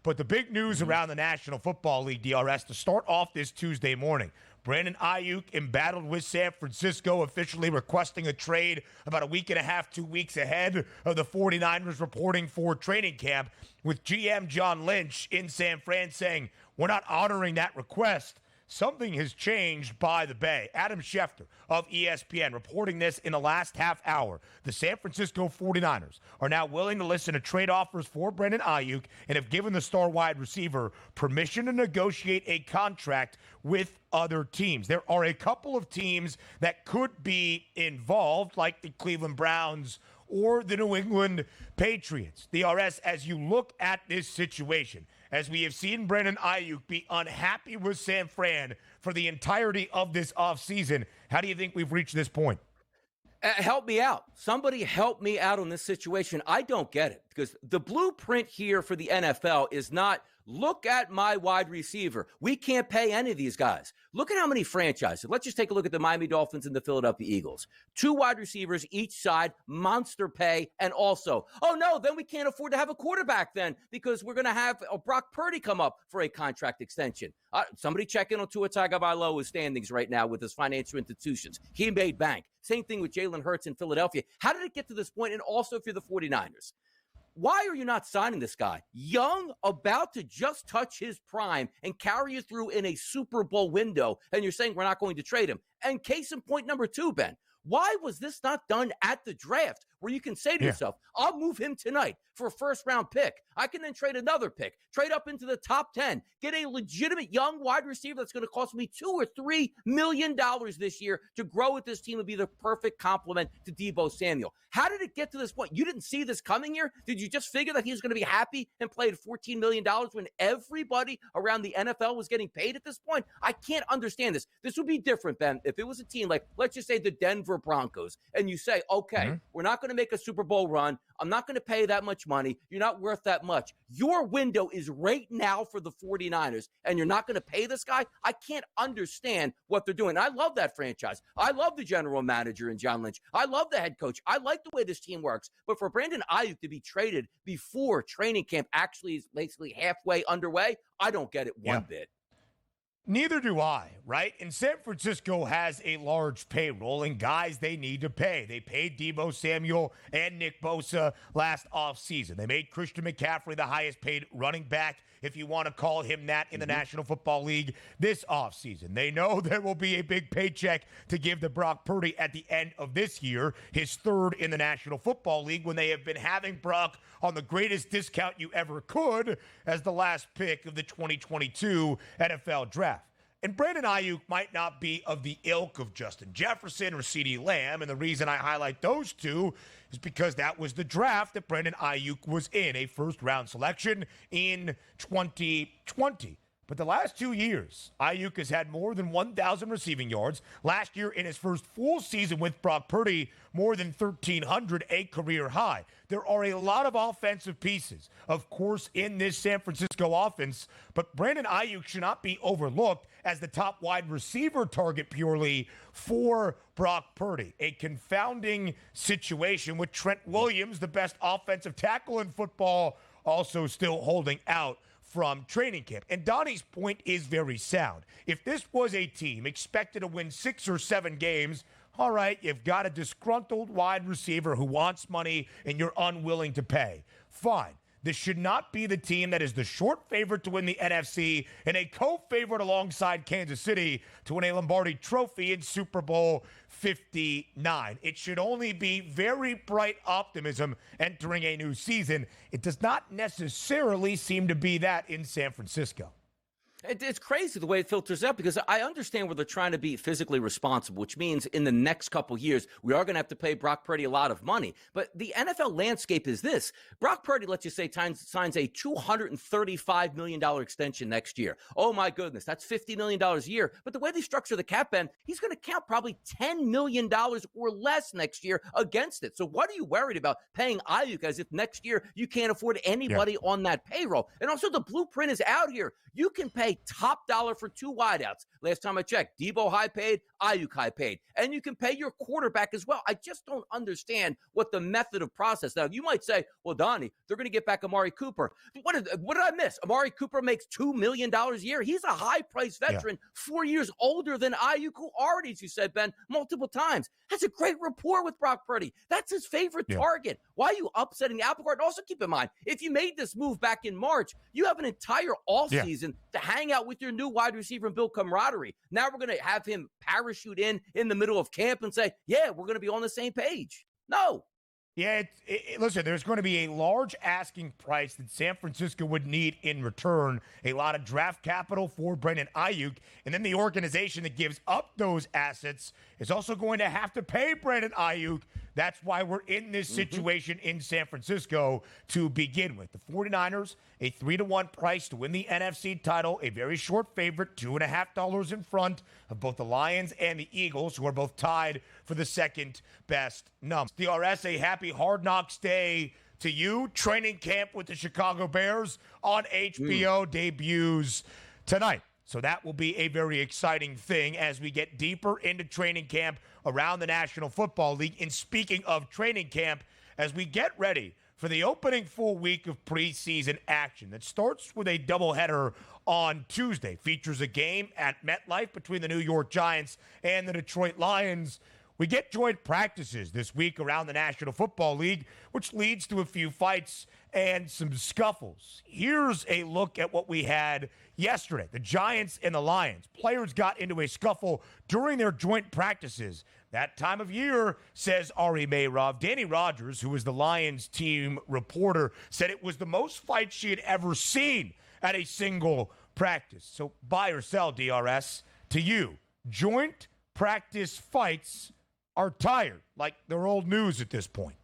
But the big news around the National Football League, DRS, to start off this Tuesday morning, Brandon Aiyuk embattled with San Francisco, officially requesting a trade about a week and a half, 2 weeks ahead of the 49ers reporting for training camp, with GM John Lynch in San Fran saying, we're not honoring that request. Something has changed by the Bay. Adam Schefter of ESPN reporting this in the last half hour. The San Francisco 49ers are now willing to listen to trade offers for Brandon Aiyuk and have given the star wide receiver permission to negotiate a contract with other teams. There are a couple of teams that could be involved, like the Cleveland Browns or the New England Patriots. DRS, as you look at this situation, as we have seen Brandon Aiyuk be unhappy with San Fran for the entirety of this offseason, how do you think we've reached this point? Help me out. Somebody help me out on this situation. I don't get it, because the blueprint here for the NFL is not, look at my wide receiver. We can't pay any of these guys. Look at how many franchises. Let's just take a look at the Miami Dolphins and the Philadelphia Eagles. 2 wide receivers each side, monster pay, and also, oh no, then we can't afford to have a quarterback then, because we're going to have Brock Purdy come up for a contract extension. Somebody check in on Tua Tagovailoa's standings right now with his financial institutions. He made bank. Same thing with Jalen Hurts in Philadelphia. How did it get to this point? And also if you're the 49ers. Why are you not signing this guy? Young, about to just touch his prime and carry you through in a Super Bowl window, and you're saying we're not going to trade him. And case in point number 2, Ben, why was this not done at the draft, where you can say to yourself, I'll move him tonight for a first-round pick. I can then trade another pick, trade up into the top 10, get a legitimate young wide receiver that's going to cost me $2 or $3 million this year to grow with this team and be the perfect complement to Deebo Samuel. How did it get to this point? You didn't see this coming here? Did you just figure that he was going to be happy and play at $14 million when everybody around the NFL was getting paid at this point? I can't understand this. This would be different, Ben, if it was a team like, let's just say the Denver Broncos, and you say, okay, we're not going to make a Super Bowl run. I'm not going to pay that much money. You're not worth that much. Your window is right now for the 49ers, and you're not going to pay this guy? I can't understand what they're doing. I love that franchise. I love the general manager and John Lynch. I love the head coach. I like the way this team works. But for Brandon Aiyuk to be traded before training camp actually is basically halfway underway, I don't get it one bit. Neither do I, right? And San Francisco has a large payroll and guys they need to pay. They paid Deebo Samuel and Nick Bosa last offseason. They made Christian McCaffrey the highest paid running back, if you want to call him that, in the National Football League this offseason. They know there will be a big paycheck to give to Brock Purdy at the end of this year, his 3rd in the National Football League, when they have been having Brock on the greatest discount you ever could as the last pick of the 2022 NFL Draft. And Brandon Aiyuk might not be of the ilk of Justin Jefferson or CeeDee Lamb, and the reason I highlight those two is because that was the draft that Brandon Aiyuk was in, a first-round selection in 2020. But the last 2 years, Aiyuk has had more than 1,000 receiving yards. Last year, in his first full season with Brock Purdy, more than 1,300, a career high. There are a lot of offensive pieces, of course, in this San Francisco offense, but Brandon Aiyuk should not be overlooked as the top wide receiver target purely for Brock Purdy. A confounding situation with Trent Williams, the best offensive tackle in football, also still holding out from training camp. And Donnie's point is very sound. If this was a team expected to win 6 or 7 games, all right, you've got a disgruntled wide receiver who wants money and you're unwilling to pay. Fine. This should not be the team that is the short favorite to win the NFC and a co-favorite alongside Kansas City to win a Lombardi Trophy in Super Bowl 59. It should only be very bright optimism entering a new season. It does not necessarily seem to be that in San Francisco. It's crazy the way it filters out, because I understand where they're trying to be physically responsible, which means in the next couple years, we are going to have to pay Brock Purdy a lot of money. But the NFL landscape is this. Brock Purdy, let's just say, signs a $235 million extension next year. Oh, my goodness, that's $50 million a year. But the way they structure the cap, Ben, he's going to count probably $10 million or less next year against it. So what are you worried about paying Aiyuk as if next year you can't afford anybody on that payroll? And also the blueprint is out here. You can pay top dollar for 2 wideouts. Last time I checked, Deebo high paid, Aiyuk high paid. And you can pay your quarterback as well. I just don't understand what the method of process. Now, you might say, well, Donnie, they're going to get back Amari Cooper. What did I miss? Amari Cooper makes $2 million a year. He's a high-priced veteran, 4 years older than Aiyuk, who already, as you said, Ben, multiple times, has a great rapport with Brock Purdy. That's his favorite target. Why are you upsetting the apple cart? And also keep in mind, if you made this move back in March, you have an entire offseason to hang out with your new wide receiver and build camaraderie. Now we're going to have him parachute in the middle of camp and say, yeah, we're going to be on the same page. No. Yeah, listen, there's going to be a large asking price that San Francisco would need in return, a lot of draft capital for Brandon Aiyuk, and then the organization that gives up those assets is also going to have to pay Brandon Aiyuk. That's why we're in this situation in San Francisco to begin with. The 49ers, a 3-1 price to win the NFC title, a very short favorite, $2.50 in front of both the Lions and the Eagles, who are both tied for the second best number. DRS, a happy Hard Knocks Day to you. Training camp with the Chicago Bears on HBO debuts tonight. So that will be a very exciting thing as we get deeper into training camp around the National Football League. And speaking of training camp, as we get ready for the opening full week of preseason action that starts with a doubleheader on Tuesday, features a game at MetLife between the New York Giants and the Detroit Lions. We get joint practices this week around the National Football League, which leads to a few fights and some scuffles. Here's a look at what we had yesterday. The Giants and the Lions. Players got into a scuffle during their joint practices. That time of year, says Ari Meirov. Danny Rogers, who is the Lions team reporter, said it was the most fights she had ever seen at a single practice. So buy or sell, DRS, to you. Joint practice fights are tired, like they're old news at this point.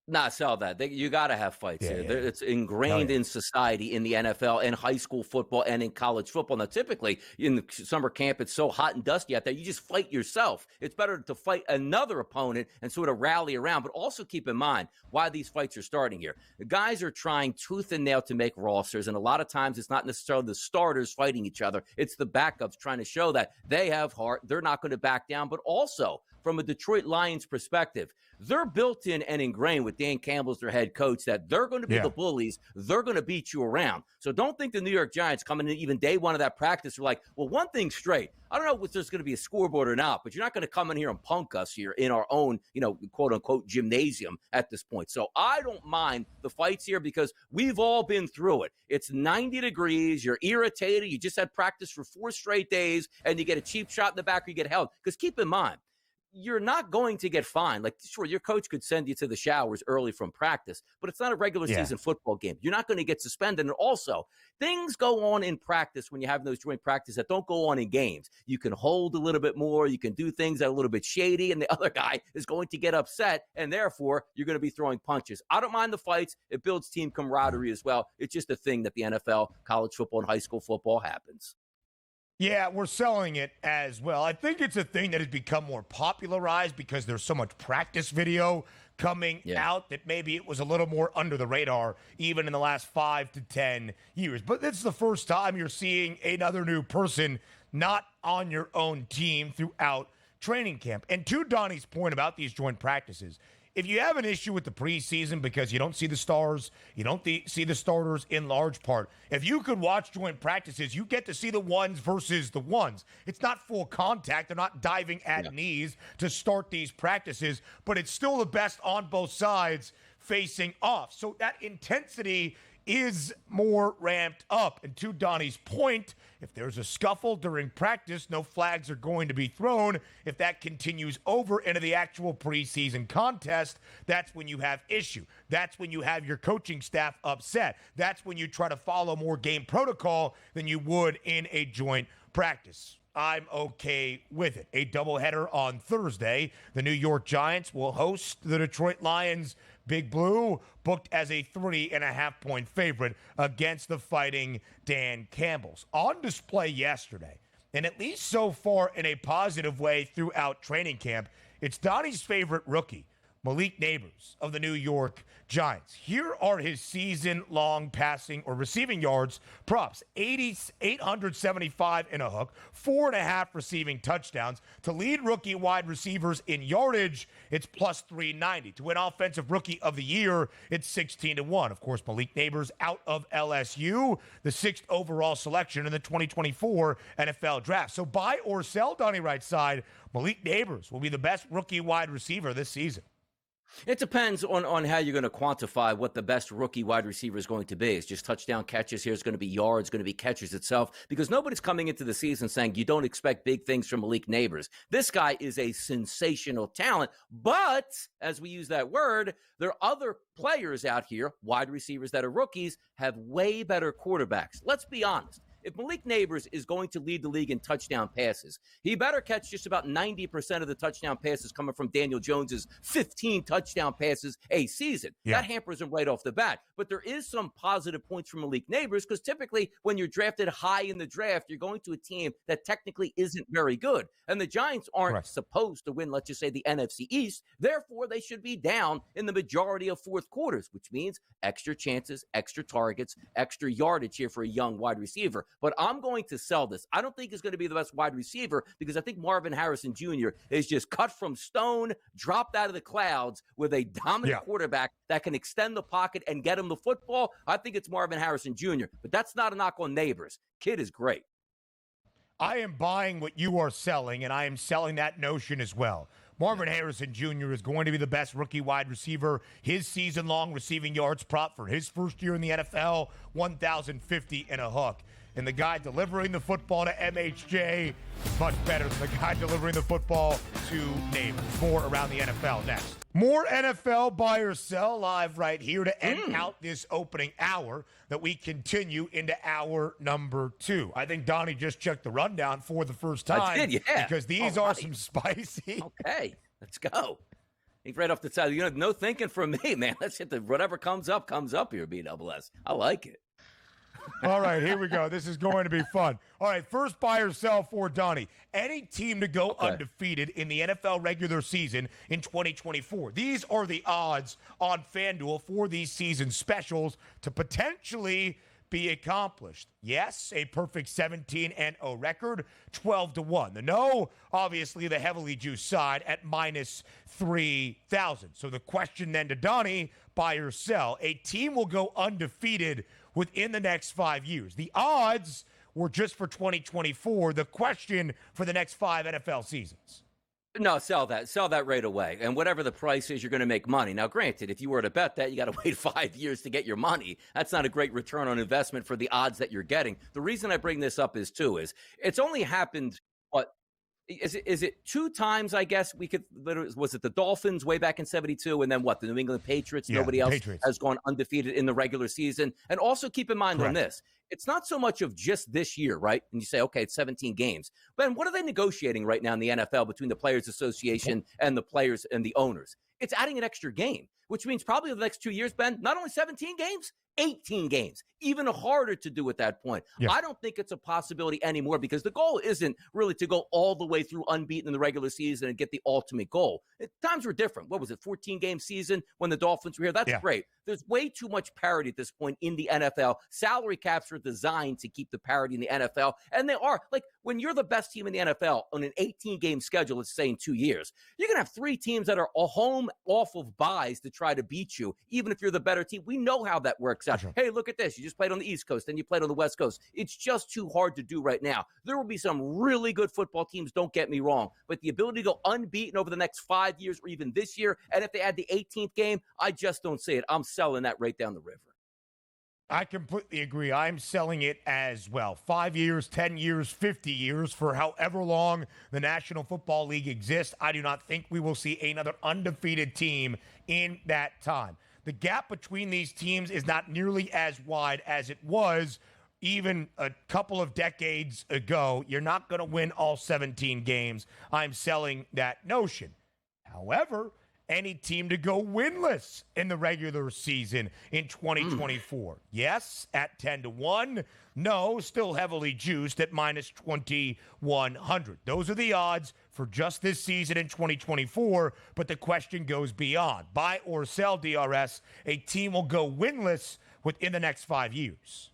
Not sell that. You got to have fights here. It's ingrained in society in the NFL and high school football and in college football. Now, typically in the summer camp, it's so hot and dusty out there, you just fight yourself. It's better to fight another opponent and sort of rally around. But also keep in mind why these fights are starting here. The guys are trying tooth and nail to make rosters, and a lot of times it's not necessarily the starters fighting each other. It's the backups trying to show that they have heart. They're not going to back down. But also, from a Detroit Lions perspective, they're built in and ingrained with Dan Campbell as their head coach that they're going to be the bullies. They're going to beat you around. So don't think the New York Giants coming in even day one of that practice are like, well, one thing's straight. I don't know if there's going to be a scoreboard or not, but you're not going to come in here and punk us here in our own, quote unquote gymnasium at this point. So I don't mind the fights here because we've all been through it. It's 90 degrees. You're irritated. You just had practice for 4 straight days and you get a cheap shot in the back or you get held. Because keep in mind, you're not going to get fined. Like, sure, your coach could send you to the showers early from practice, but it's not a regular season football game. You're not going to get suspended. And also, things go on in practice when you have those joint practices that don't go on in games. You can hold a little bit more. You can do things that are a little bit shady, and the other guy is going to get upset, and therefore, you're going to be throwing punches. I don't mind the fights. It builds team camaraderie as well. It's just a thing that the NFL, college football, and high school football happens. Yeah, we're selling it as well. I think it's a thing that has become more popularized because there's so much practice video coming out that maybe it was a little more under the radar even in the last 5 to 10 years. But this is the first time you're seeing another new person not on your own team throughout training camp. And to Donnie's point about these joint practices, if you have an issue with the preseason because you don't see the stars, you don't see the starters in large part, if you could watch joint practices, you get to see the ones versus the ones. It's not full contact. They're not diving at knees to start these practices, but it's still the best on both sides facing off. So that intensity is more ramped up. And to Donnie's point, if there's a scuffle during practice, no flags are going to be thrown. If that continues over into the actual preseason contest, that's when you have issue. That's when you have your coaching staff upset. That's when you try to follow more game protocol than you would in a joint practice. I'm okay with it. A doubleheader on Thursday. The New York Giants will host the Detroit Lions. Big Blue booked as a 3.5-point favorite against the Fighting Dan Campbells. On display yesterday, and at least so far in a positive way throughout training camp, it's Donnie's favorite rookie, Malik Neighbors of the New York Giants. Here are his season-long passing or receiving yards props. 875 in a hook, 4.5 receiving touchdowns. To lead rookie wide receivers in yardage, it's plus 390. To win Offensive Rookie of the Year, it's 16-1. Of course, Malik Neighbors out of LSU, the 6th overall selection in the 2024 NFL Draft. So buy or sell, Donnie right side, Malik Neighbors will be the best rookie wide receiver this season. It depends on how you're going to quantify what the best rookie wide receiver is going to be. It's just touchdown catches here. It's going to be yards, going to be catches itself, because nobody's coming into the season saying you don't expect big things from Malik Neighbors. This guy is a sensational talent, but as we use that word, there are other players out here, wide receivers that are rookies, have way better quarterbacks. Let's be honest. If Malik Neighbors is going to lead the league in touchdown passes, he better catch just about 90% of the touchdown passes coming from Daniel Jones's 15 touchdown passes a season. Yeah. That hampers him right off the bat. But there is some positive points from Malik Neighbors, because typically when you're drafted high in the draft, you're going to a team that technically isn't very good. And the Giants aren't supposed to win, let's just say, the NFC East. Therefore, they should be down in the majority of fourth quarters, which means extra chances, extra targets, extra yardage here for a young wide receiver. But I'm going to sell this. I don't think he's going to be the best wide receiver, because I think Marvin Harrison Jr. is just cut from stone, dropped out of the clouds with a dominant quarterback that can extend the pocket and get him the football. I think it's Marvin Harrison Jr., but that's not a knock on Neighbors. Kid is great. I am buying what you are selling, and I am selling that notion as well. Marvin Harrison Jr. is going to be the best rookie wide receiver. His season-long receiving yards prop for his first year in the NFL, 1,050 in a hook. And the guy delivering the football to MHJ, much better than the guy delivering the football to Neighbors. More around the NFL next. More NFL buy or sell live right here to end out this opening hour that we continue into hour number 2. I think Donnie just checked the rundown for the first time. I did, yeah. Because these are some spicy. Okay, let's go. He's right off the side. No thinking from me, man. Let's hit whatever comes up here, BSS. I like it. All right, here we go. This is going to be fun. All right, first buy or sell for Donnie. Any team to go undefeated in the NFL regular season in 2024. These are the odds on FanDuel for these season specials to potentially be accomplished. Yes, a perfect 17-0 record, 12-1. The no, obviously the heavily juiced side at minus 3,000. So the question then to Donnie, buy or sell. A team will go undefeated within the next 5 years. The odds were just for 2024. The question for the next 5 NFL seasons. No, sell that right away. And whatever the price is, you're going to make money. Now, granted, if you were to bet that, you got to wait 5 years to get your money. That's not a great return on investment for the odds that you're getting. The reason I bring this up is it's only happened, is it 2 times, I guess? Was it the Dolphins way back in 72, and then the New England Patriots? Nobody else has gone undefeated in the regular season. And also keep in mind on this, it's not so much of just this year, right? And you say, okay, it's 17 games. But what are they negotiating right now in the NFL between the Players Association and the players and the owners? It's adding an extra game, which means probably the next 2 years, Ben, not only 17 games, 18 games, even harder to do at that point. Yeah. I don't think it's a possibility anymore, because the goal isn't really to go all the way through unbeaten in the regular season and get the ultimate goal. Times were different. What was it, 14-game season when the Dolphins were here? That's great. There's way too much parity at this point in the NFL. Salary caps are designed to keep the parity in the NFL, and they are. Like, when you're the best team in the NFL on an 18-game schedule, let's say in 2 years, you're going to have 3 teams that are home off of buys to try to beat you, even if you're the better team. We know how that works out. Sure. Hey, look at this. You just played on the East Coast, then you played on the West Coast. It's just too hard to do right now. There will be some really good football teams, don't get me wrong, but the ability to go unbeaten over the next 5 years or even this year, and if they add the 18th game, I just don't see it. I'm selling that right down the river. I completely agree. I'm selling it as well. 5 years, 10 years, 50 years, for however long the National Football League exists. I do not think we will see another undefeated team in that time. The gap between these teams is not nearly as wide as it was even a couple of decades ago. You're not going to win all 17 games. I'm selling that notion. However, any team to go winless in the regular season in 2024. Yes, at 10-1. No, still heavily juiced at minus 2,100. Those are the odds for just this season in 2024. But the question goes beyond. Buy or sell, DRS, a team will go winless within the next 5 years.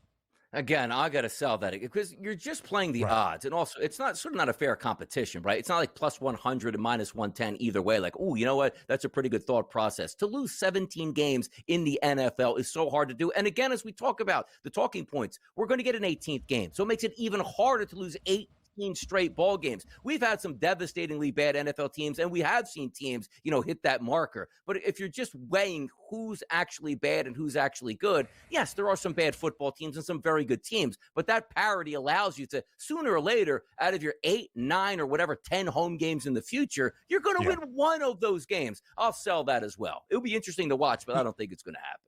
Again, I got to sell that because you're just playing the odds. And also, it's not sort of not a fair competition, right? It's not like plus 100 and minus 110 either way. Like, oh, you know what? That's a pretty good thought process. To lose 17 games in the NFL is so hard to do. And again, as we talk about the talking points, we're going to get an 18th game. So it makes it even harder to lose 18 straight ball games. We've had some devastatingly bad NFL teams, and we have seen teams, hit that marker. But if you're just weighing who's actually bad and who's actually good, yes, there are some bad football teams and some very good teams, but that parity allows you to sooner or later, out of your 8, 9, or whatever 10 home games in the future, you're going to win one of those games. I'll sell that as well. It'll be interesting to watch, but I don't think it's going to happen.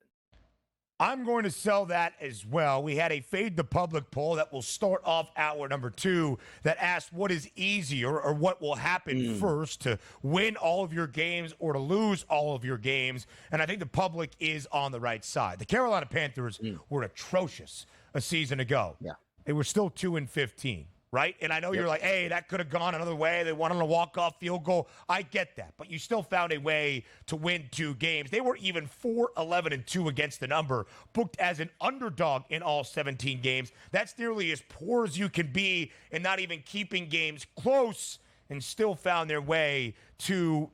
I'm going to sell that as well. We had a Fade the Public poll that will start off hour number 2 that asked what is easier or what will happen first, to win all of your games or to lose all of your games. And I think the public is on the right side. The Carolina Panthers were atrocious a season ago. Yeah. They were still 2-15. Right? And I know you're like, hey, that could have gone another way. They won on a walk-off field goal. I get that. But you still found a way to win 2 games. They were even 4-11-2 against the number, booked as an underdog in all 17 games. That's nearly as poor as you can be in not even keeping games close, and still found their way to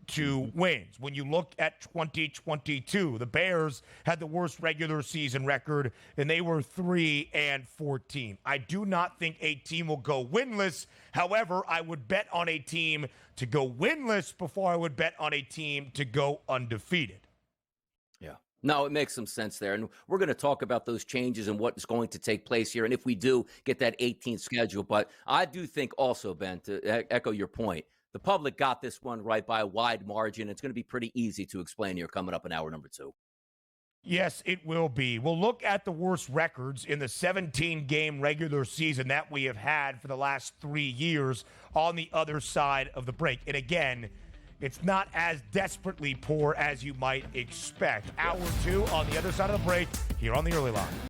wins. When you look at 2022, the Bears had the worst regular season record, and they were 3-14. I do not think a team will go winless. However, I would bet on a team to go winless before I would bet on a team to go undefeated. Yeah. No, it makes some sense there. And we're going to talk about those changes and what is going to take place here. And if we do get that 18th schedule, but I do think also, Ben, to echo your point, the public got this one right by a wide margin. It's going to be pretty easy to explain here coming up in hour number 2. Yes, it will be. We'll look at the worst records in the 17-game regular season that we have had for the last 3 years on the other side of the break. And again, it's not as desperately poor as you might expect. Hour 2 on the other side of the break here on the Early Line.